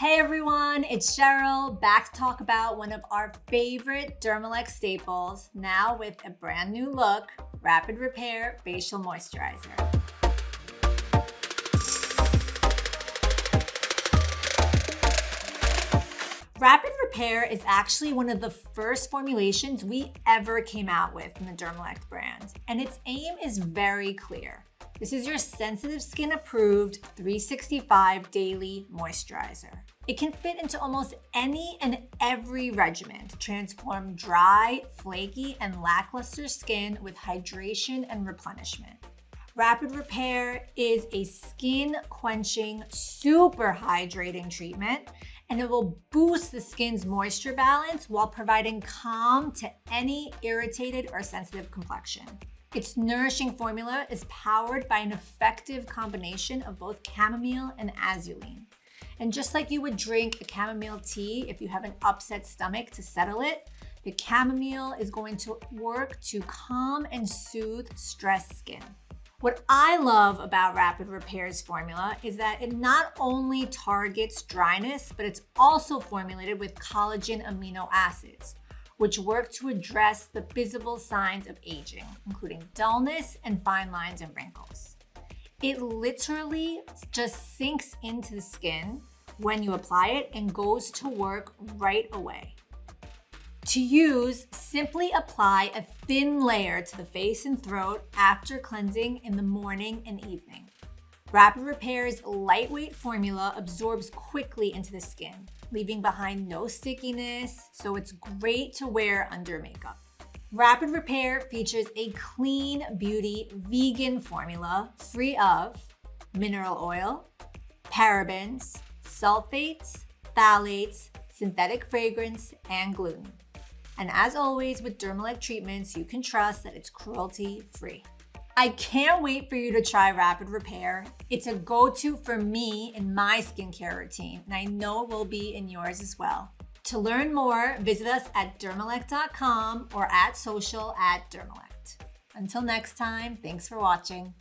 Hey everyone, it's Cheryl, back to talk about one of our favorite Dermalect staples, now with a brand new look, Rapid Repair Facial Moisturizer. Rapid Repair is actually one of the first formulations we ever came out with in the Dermalect brand, and its aim is very clear. This is your sensitive skin approved 365 daily moisturizer. It can fit into almost any and every regimen to transform dry, flaky, and lackluster skin with hydration and replenishment. Rapid Repair is a skin quenching, super hydrating treatment, and it will boost the skin's moisture balance while providing calm to any irritated or sensitive complexion. Its nourishing formula is powered by an effective combination of both chamomile and azulene. And just like you would drink a chamomile tea if you have an upset stomach to settle it, the chamomile is going to work to calm and soothe stressed skin. What I love about Rapid Repair's formula is that it not only targets dryness, but it's also formulated with collagen amino acids, which work to address the visible signs of aging, including dullness and fine lines and wrinkles. It literally just sinks into the skin when you apply it and goes to work right away. To use, simply apply a thin layer to the face and throat after cleansing in the morning and evening. Rapid Repair's lightweight formula absorbs quickly into the skin, leaving behind no stickiness, so it's great to wear under makeup. Rapid Repair features a clean beauty vegan formula free of mineral oil, parabens, sulfates, phthalates, synthetic fragrance, and gluten. And as always with Dermalect treatments, you can trust that it's cruelty-free. I can't wait for you to try Rapid Repair. It's a go-to for me in my skincare routine, and I know it will be in yours as well. To learn more, visit us at dermalect.com or at social@dermalect. Until next time, thanks for watching.